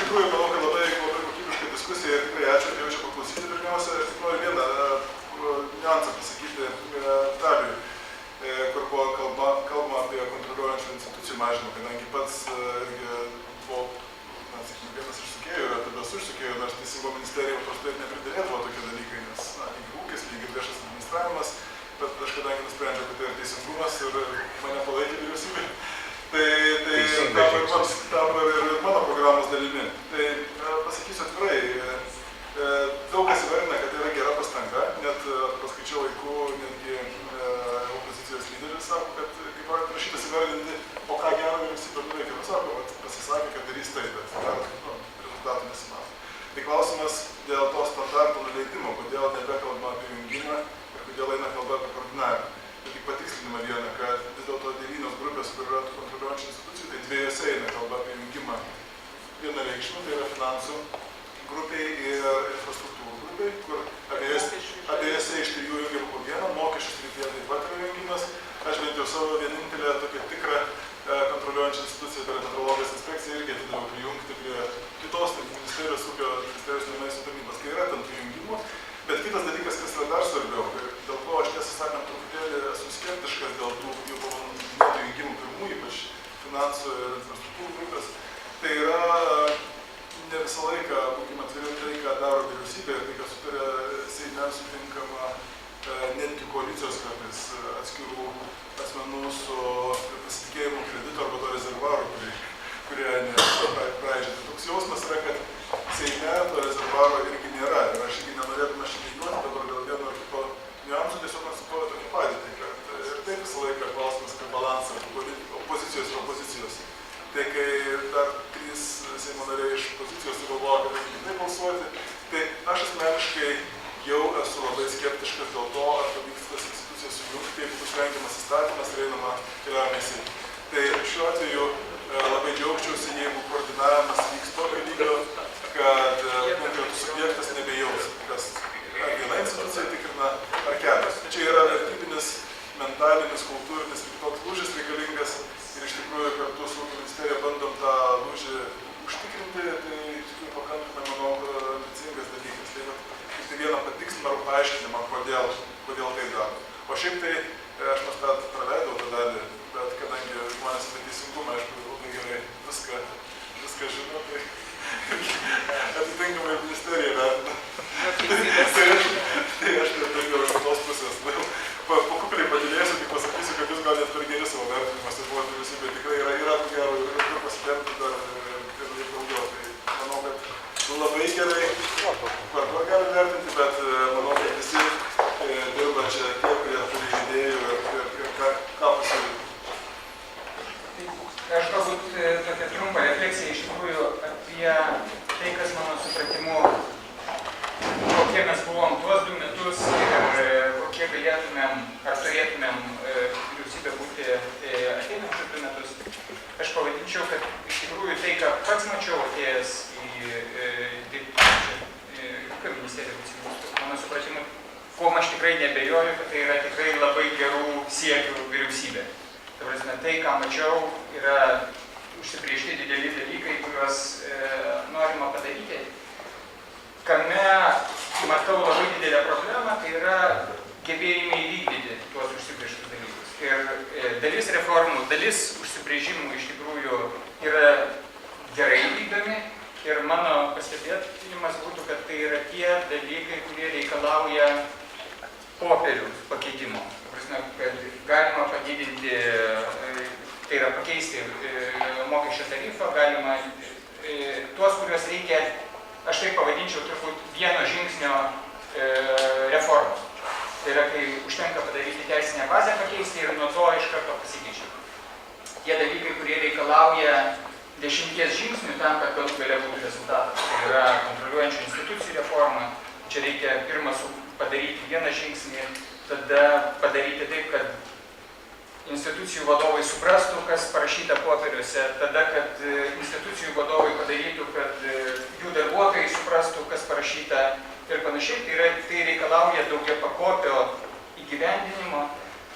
tikrųjų, manau, kad labai kokybiška diskusija ir tikrai ačiū, kad jaučiu paklausyti. Pirmiausia, aš tik noriu vieną niuansą pasakyti Vitalijui, kur buvo kalbama apie kontroliuojančių institucijų mažinimą, kadangi pats buvau, vienas iš sukėjų ir tada esu iš sukėjų, nors Teisingumo ministerija paprastai nepridėlėdavo tokie dalykai, nes lygiai ūkis, lygiai viešas administravimas, bet aš kadangi nusprendžiau, kad tai yra teisingumas ir mane palaikė vyriausybė, tai tapo ir mano programos dalimi. Tai pasakysiu atvirai, daug kas įvardina, kad tai yra gera pastanga, net paskaičiau laiku, netgi opozicijos lyderis sako, kad kaip prašytas įvardinti, o ką gero vyriausybė nuveikė, sako, pasisakė, kad darys tai, bet rezultatų nesimato. Tai klausimas dėl to standarto nuleidimo, kodėl nebekalbama apie jungimą ir kodėl eina kalba apie koordinavimą. Tai tik patikslinimą vieną, kad vis dėlto 9 grupės, kur yra tų kontroliuojančių institucijų, tai 2 eina kalba apie jungimą. Vienareikšmių, tai yra finansų grupiai ir infrastruktūrų grupiai, kur abiejose iš 3 jungiam po vieną, mokesčių srityje taip pat yra jungimas. Aš bent jau savo vienintelę tokią tikrą kontroliuojančią instituciją, tai yra metrologijos inspekcija, irgi atidaviau prijungti prie kitos ministerijos, ūkio ministerijos nemėsų tarnybos, kai yra tam prijungimų. Bet kitas dalykas, kas yra dar svarbiau, dėl ko aš tiesą sakant truputėlį esu skeptiškas dėl tų jau paminėtų jungimų pirmų, ypač finansų ir infrastruktūrų grupės, tai yra ne visą laiką, būkime atviri, tai, ką daro vyriausybė ir tai, ką sutarė Seime sutinkama netgi koalicijos kartais atskirų asmenų su pasitikėjimu kredito arba to rezervuaro, kurie praeidžia. Tai toks jausmas yra, kad Seime to rezervuaro irgi nėra. Ir aš irgi nenorėtume šitą dabar dėl vieno ar kito niuansų, tiesiog konstatuoju tokį padėtį, kad ir taip visą laiką klausimas apie balansą opozicijos ir opozicijos. Tai kai dar 3 Seimo nariai iš pozicijos sugalvojo, kad reikia kitaip balsuoti, tai aš asmeniškai jau esu labai skeptiškas dėl to, ar pavyks tas institucijas sujungti, jeigu bus rengiamas įstatymas ir einama keliaujame į Seimą. Tai šiuo atveju labai džiaugčiausi, jeigu koordinavimas vyks tokio lygio, kad konkretus subjektas nebejaus, kas ar viena institucija tikrina, ar kelios. Čia yra vertybinis, mentalinis, kultūrinis ir toks lūžis reikalingas ir iš tikrųjų kartu su ministerija bandom tą lūžį užtikrinti, tai iš tikrųjų pakankamai, manau, ambicingas dalykas. Tai tik vieną patikslinimą ar paaiškinimą, kodėl tai daro. O šiaip tai aš praleidau tą dalį, bet kadangi žmonės apie teisingumą, aišku, labai gerai viską žino, tai atitinkamai ministerija vertina. Tai aš daugiau iš tos pusės. Po kupliai padėlėsiu, tik pasakysiu, kad jūs gal net per geri savo vertinimas, tai buvo vyriausybė tikrai yra tų gerų ir pasitempti dar ir daugiau. Tai manau, kad labai gerai, vargu gali vertinti, bet manau, kad visi dirba čia tie, kurie turi idėjų ir ką pasiūlyti. Aš galbūt tokią trumpą refleksiją iš tikrųjų apie tai, kas mano supratimu, kokie mes buvom tuos 2 metus ir kokie galėtumėm ar turėtumėm vyriausybė būti ateinančius 2 metus. Aš pavadinčiau, kad iš tikrųjų tai, ką pats mačiau atėjęs į ūkio ministeriją, mano supratimu, kuom aš tikrai nebejoju, kad tai yra tikrai labai gerų siekių vyriausybė. Ta prasme, tai, ką mačiau, yra užsibriežti dideli dalykai, kuriuos norima padaryti. Kame matau labai didelę problemą, tai yra gebėjimai įvykdyti tuos užsibriežtus dalykus. Ir dalis reformų, dalis užsibrėžimų iš tikrųjų yra gerai vykdomi. Ir mano pastebėjimas būtų, kad tai yra tie dalykai, kurie reikalauja popierių pakeitimo. Kad galima padidinti, tai yra pakeisti mokesčio tarifą, galima tuos, kuriuos reikia, aš taip pavadinčiau, turbūt vieno žingsnio reformos. Tai yra, kai užtenka padaryti teisinę bazę pakeisti ir nuo to iš karto pasikeičia. Tie dalykai, kurie reikalauja 10 žingsnių tam, kad galų gale būtų rezultatas. Tai yra kontroliuojančių institucijų reforma. Čia reikia pirmą padaryti vieną žingsnį, tada padaryti taip, kad institucijų vadovai suprastų, kas parašyta popieriuose, tada, kad institucijų vadovai padarytų, kad jų darbuotojai suprastų, kas parašyta ir panašiai. Tai reikalauja daugiapakopio įgyvendinimo.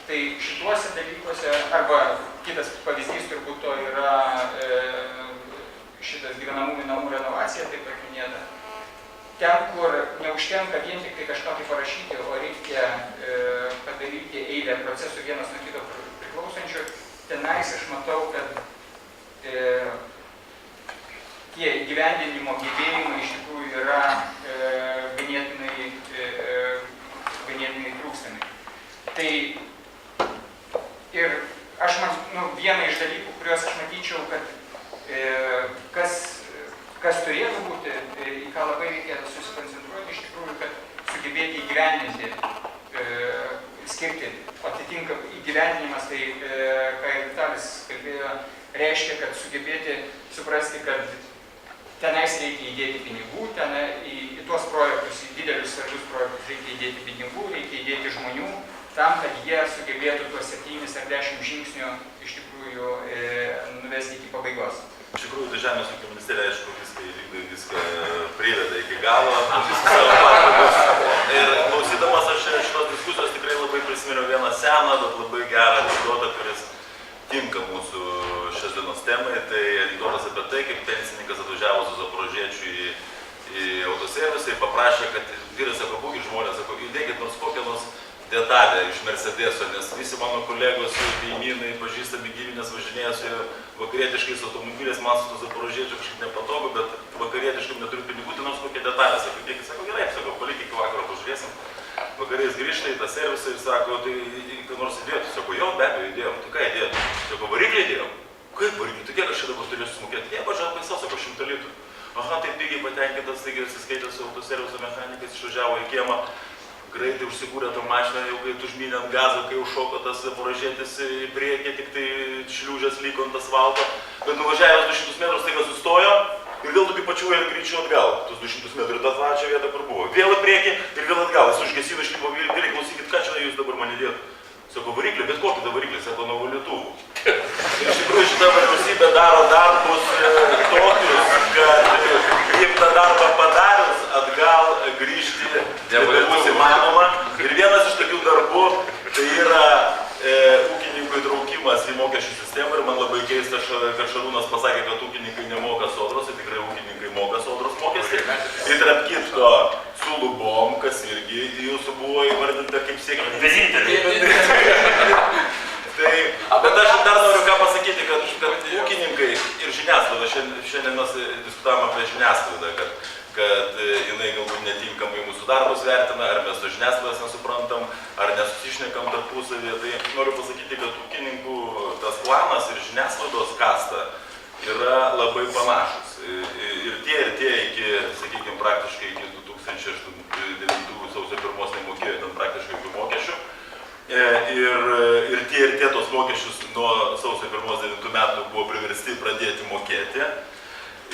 Tai šituose dalykuose, arba kitas pavyzdys turbūt to yra šitas gyvenamųjų namų renovacija. ten, kur neužtenka vien tik tai kažką tai parašyti, o reikia padaryti eilę procesų vienas nuo kito priklausančių, tenais aš matau, kad tie įgyvendinimo gebėjimai iš tikrųjų yra ganėtinai trūkstami. Tai ir aš vieną iš dalykų, kuriuos aš matyčiau, kad kas turėtų būti, į ką labai reikėtų susikoncentruoti, iš tikrųjų, kad sugebėti įgyvendinti, skirti, atitinka įgyvendinimas, tai, ką ir Vitalis kalbėjo, reiškia, kad sugebėti suprasti, kad tenais reikia įdėti pinigų, į tuos projektus, į didelius svarbius projektus reikia įdėti pinigų, reikia įdėti žmonių, tam, kad jie sugebėtų tuos 7 ar 10 žingsnių iš tikrųjų nuvesti iki pabaigos. Iš tikrųjų, tai Žemės ūkio ministerija, aišku, viską priveda iki galo, savo pareigas. Ir klausydamas aš šitos diskusijos tikrai labai prisiminiau vieną seną, bet labai gerą anekdotą, kuris tinka mūsų šios dienos temai. Tai anekdotas apie tai, kaip pensininkas atvažiavo su Zaporožiečiu į autoservisą ir paprašė, kad vyras, sako, būkit žmonės, sako, įdėkit nors kokią nors detalę iš Mercedeso, nes visi mano kolegos, kaimynai, pažįstami giminės važinėja su vakarietiškais automobiliais, man su to Zaporožiečiu kažkaip nepatogu, bet vakarietiškam neturiu pinigų, tai nors kokią detalę, sako, įdėkit, sako, gerai, sako, palik iki vakaro pažiūrėsim. Vakarais grįžta į tą servisą ir sako, tai ką nors įdėtų, sako, jo, be abejo, įdėjom, tai ką įdėjom? Sako, variklį įdėjom. Kaip variklį? Tai kiek aš čia dabar turėsiu sumokėti? Ne, pažiūrėjau, paisau, sako, 100 litrų. Aha, taip pigiai patenkintas, taigi atsiskaitęs su autoserviso mechanikais, išvažiavo į kiemą, greitai užsikūrė tą mašiną, jau kai užmynė ant gazo, kai užšoko tas Zaporožietis į priekį, tik tai šliūžės liko ant asfalto, bet nuvažiavęs 200 metrų staiga sustojo ir vėl tokiu pačiu greičiu atgal, tus 200 metrų ir tą pačią vietą, kur buvo. Vėl į priekį ir vėl atgal, jis užgesino, išlipo, vyrai, klausykit, ką čia jūs dabar man įdėt? Sako, variklį, bet kokį tą variklį, sako, nuo valytuvų. Ir iš tikrųjų šitą vyriausybę daro darbus tokius, kad jiem tą darbą padarius atgal grįžti nebus įmanoma. Ir vienas iš tokių darbų tai yra ūkininkų įtraukimas į mokesčių sistemą. Ir man labai keista, kad Šarūnas pasakė, kad ūkininkai nemoka sodros, ir tikrai ūkininkai moka sodros mokestį. Ir tarp kitko su lubom, kas irgi jūsų buvo įvardinta kaip siekti. Bet aš dar noriu ką pasakyti, kad ūkininkai ir žiniasklaida, šiandien mes diskutavome apie žiniasklaidą, kad jinai galbūt netinkamai mūsų darbus vertina, ar mes to žiniasklaidas nesuprantam, ar nesusišnekam tarpusavėje. Tai noriu pasakyti, kad ūkininkų tas planas ir žiniasklaidos kasta yra labai panašus. Ir tie iki, sakykime, praktiškai iki 2009 sausio 1 nemokėjo ten praktiškai jokių mokesčių. Ir tie tos mokesčius nuo sausio 1-9 metų buvo priversti pradėti mokėti.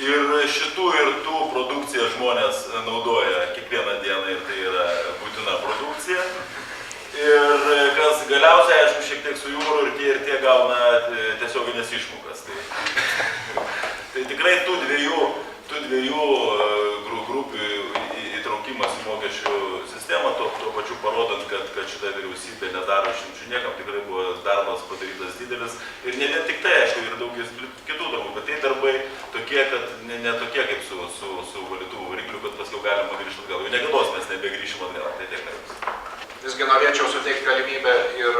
Ir šitų ir tų produkciją žmonės naudoja kiekvieną dieną ir tai yra būtina produkcija. Ir kas galiausiai, aišku, šiek tiek su jūru ir tie gauna tiesioginės išmokas. Tai tikrai tų dviejų grupių įtraukimas į mokesčių sistemą, tuo pačiu parodant, kad šita vyriausybė nedaro išimčių niekam, tikrai buvo darbas padarytas didelis. Ir ne vien tik tai, aišku, ir daugelis kitų darbų, bet tai darbai tokie, kad ne tokie kaip su valytuvų varikliu, kad paskiau galima grįžti atgal. Jau negados mes nebegrįšim atgal, tai tiek nebus. Visgi norėčiau suteikti galimybę ir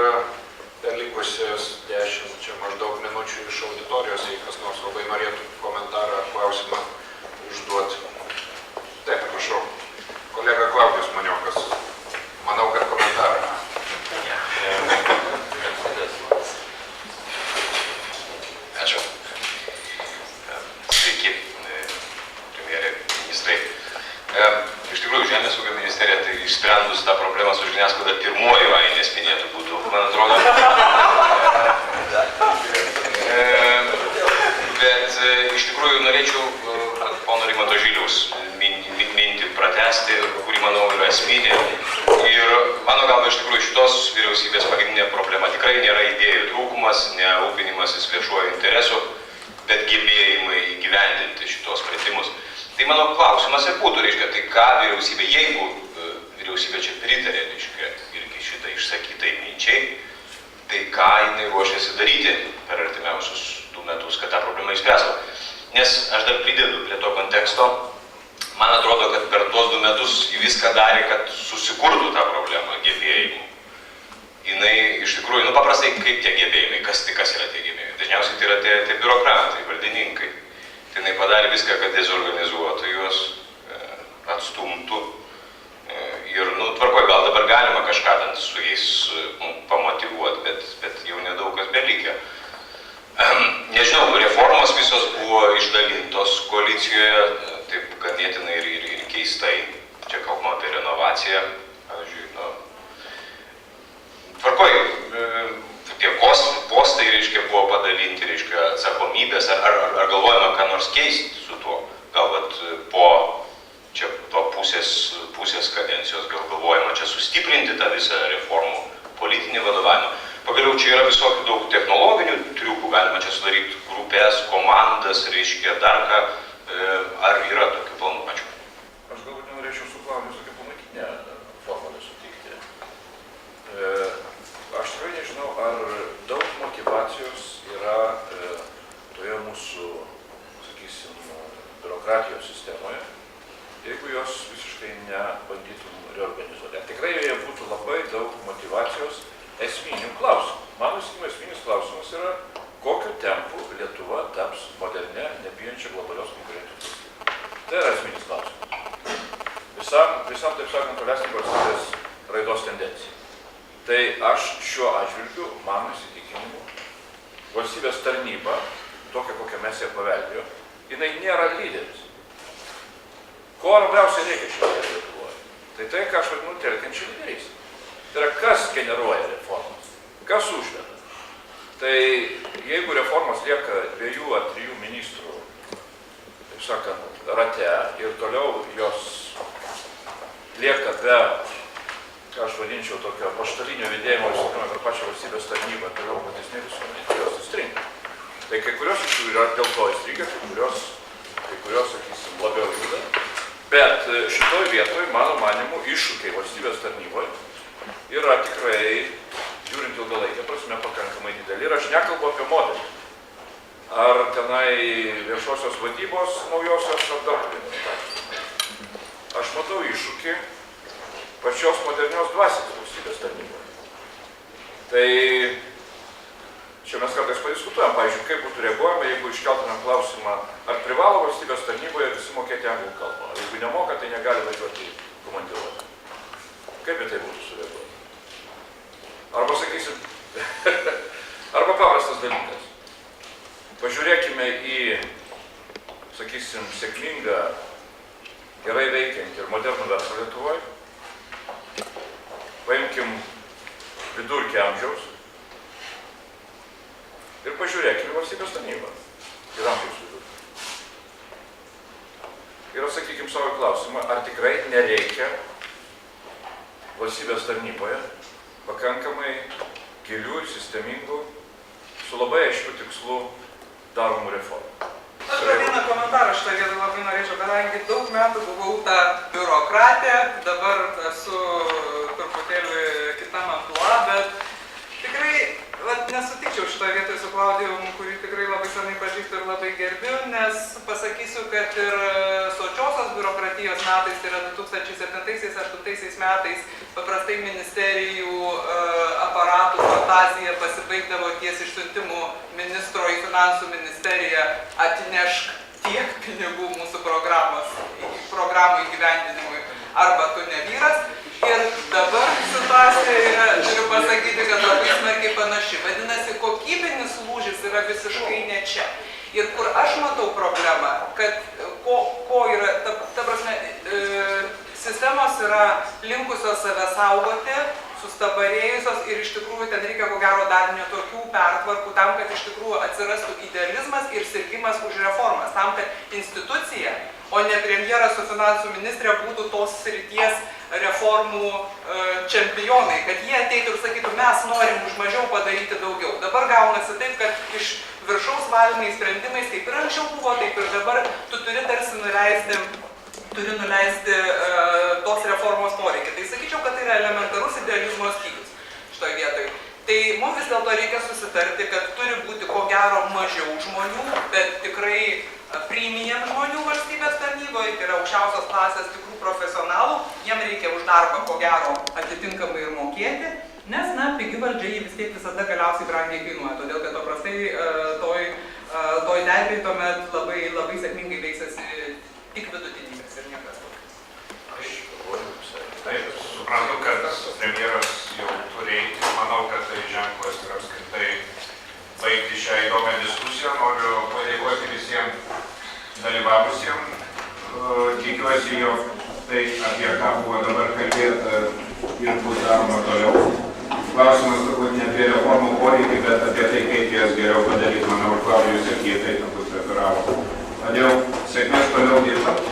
per likusias 10 čia maždaug minučių iš auditorijos, jei kas nors labai norėtų komentarą ar klausimą užduoti. Taip, prašau. Kolega Klaudijus Maniokas. Manau, kad komentarą. Ačiū. Sveiki, premjerė, ministrai. Iš tikrųjų, Žemės ūkio ministerija tai išsprendus tą problemą su žiniasklaida pirmoji Ainės minėtų būtų, man atrodo. Bet iš tikrųjų norėčiau pono Rimanto Žiliaus mintį pratęsti, kuri, manau, yra esminė. Ir mano galva, iš tikrųjų, šitos vyriausybės pagrindinė problema tikrai nėra idėjų trūkumas, ne rūpinimasis viešuoju interesu, bet gebėjimai įgyvendinti šitos sprendimus. Tai mano klausimas ir būtų, reiškia, tai ką vyriausybė, jeigu vyriausybė čia pritarė, reiškia, irgi šitai išsakytai minčiai, tai ką jinai ruošiasi daryti per artimiausius 2 metus, kad tą problemą išspręstų. Nes aš dar pridedu prie to konteksto, man atrodo, kad per tuos 2 metus viską darė, kad susikurtų tą problemą gebėjimų. Jinai iš tikrųjų, nu paprastai kaip tie gebėjimai, kas yra tie gebėjimai? Dažniausiai tai yra tie biurokratai, valdininkai. Tai jinai padarė viską, kad dezorganizuotų juos, atstumtų. Ir, nu, tvarkoj, gal dabar galima kažką ten su jais pamotyvuoti, bet jau nedaug kas belikę. Nežinau, reformos visos buvo išdalintos koalicijoje, taip ganėtinai ir keistai. Čia kalbama apie renovaciją, pavyzdžiui, nu, tvarkoj, tie postai, reiškia, buvo padalinti, reiškia, atsakomybės, ar galvojama, ką nors keisti su tuo, gal vat po čia to pusės kadencijos, gal galvojama čia sustiprinti tą visą reformų politinį vadovavimą. Pagaliau čia yra visokių daug technologinių triukų, galima čia sudaryti grupės, komandas, reiškia, dar ką, ar yra tokių planų? Ačiū. Aš galbūt norėčiau su Klaudiju tokią pamatinę formulę sutikti. Aš tikrai nežinau, ar daug motyvacijos yra toje mūsų, sakysim, biurokratijos sistemoje, jeigu jos visiškai nebandytum reorganizuoti. Tikrai joje būtų labai daug motyvacijos esminių klausimų. Mano įsitikinimu, esminis klausimas yra, kokiu tempu Lietuva taps modernė, nebijančia globalios konkurencijos valstybė. Tai yra esminis klausimas. Visam taip sakant, tolesnį valstybės raidos tendencijai. Tai aš šiuo atžvilgiu, mano įsitikinimu, valstybės tarnyba, tokia kokią mes ją paveldėjo, jinai nėra lyderis. Ko labiausiai reikia šioje Lietuvoje? Tai ką aš vadinu telkiančią lyderystę. Tai yra, kas generuoja reformas, kas užveda. Tai jeigu reformos lieka 2 ar 3 ministrų, taip sakant, rate ir toliau jos lieka be, ką aš vadinčiau, tokio paštalinio vidėjimo, per pačią valstybės tarnybą, toliau platesnė visuomenė, kurios įstringa. Tai kai kurios iš jų yra dėl to įstringa, kai kurios, sakysim, labiau juda. Bet šitoj vietoj, mano manimu, iššūkiai valstybės tarnyboje yra tikrai, žiūrint ilgalaikę prasme, pakankamai dideli. Ir aš nekalbu apie modelį. Ar tenai viešosios vadybos naujosios ar dar turime. Aš matau iššūkį pačios modernios dvasios valstybės tarnyboje. Tai čia mes kartais padiskutuojam, pavyzdžiui, kaip būtų reaguojama, jeigu iškeltumėm klausimą, ar privalo valstybės tarnyboje visi mokėti anglų kalbą. Jeigu nemoka, tai negali važiuoti į komandiruotę. Kaip į tai būtų sureaguoti? Arba, sakysim, arba paprastas dalykas. Pažiūrėkime į, sakysim, sėkmingą, gerai veikiantį ir modernų verslą Lietuvoje. Paimkim vidurkį amžiaus ir pažiūrėkime valstybės tarnybą ir amžiaus vidurkį. Ir atsakykim savo klausimą, ar tikrai nereikia valstybės tarnyboje pakankamai gilių ir sistemingų, su labai aiškiu tikslu daromų reformų. Aš dar vieną komentarą šitą vietą labai norėčiau, kadangi daug metų buvau ta biurokratė, dabar esu truputėlį kitam amplua, bet tikrai nesutikčiau šitoje vietoje su Klaudijum, kurį tikrai labai senai pažįstu ir labai gerbiu, nes pasakysiu, kad ir sočiosios biurokratijos metais, tai yra 2007-2008 metais, paprastai ministerijų aparatų fantazija pasibaigdavo ties išsiuntimu ministro į finansų ministeriją atnešk tiek pinigų mūsų programų įgyvendinimui, arba tu ne vyras. Ir dabar situacija yra, turiu pasakyti, kad labai smarkiai panaši. Vadinasi, kokybinis lūžis yra visiškai ne čia. Ir kur aš matau problemą, kad ko yra, ta prasme, sistemos yra linkusios save saugoti, sustabarėjusios ir iš tikrųjų ten reikia ko gero dar netokių pertvarkų tam, kad iš tikrųjų atsirastų idealizmas ir sirgimas už reformas. Tam, kad institucija, o ne premjeras su finansų ministrė būtų tos srities reformų čempionai, kad jie ateitų ir sakytų, mes norim už mažiau padaryti daugiau. Dabar gaunasi taip, kad iš viršaus valiniais sprendimais, kaip ir anksčiau buvo, taip ir dabar tu turi tarsi nuleisti tos reformos poreikį. Tai sakyčiau, kad tai yra elementarus idealizmo stygius šitoje vietoje. Tai mums vis dėlto reikia susitarti, kad turi būti ko gero mažiau žmonių, bet tikrai premium žmonių valstybės tarnyboje, tai yra aukščiausios klasės tikrų profesionalų, jiem reikia už darbą ko gero atitinkamai ir mokėti, nes, na, pigi valdžia jį vis tiek visada galiausiai brangiai kainuoja, todėl kad paprastai toj terpėj tuomet labai sėkmingai veisiasi tik vidutinybės ir niekas tokio. Taip, suprantu, kad premjeras jau turi eiti, manau, kad tai ženklas ir apskritai baigti šią įdomią diskusiją. Noriu padėkoti visiems dalyvavusiems. Tikiuosi, jog tai, apie ką buvo dabar kalbėta, ir bus daroma toliau. Klausimas turbūt ne apie reformų poreikį, bet apie tai, kaip jas geriau padaryti. Manau, Klaudijus ir Kietai turbūt referavo. Todėl sėkmės toliau dirbant.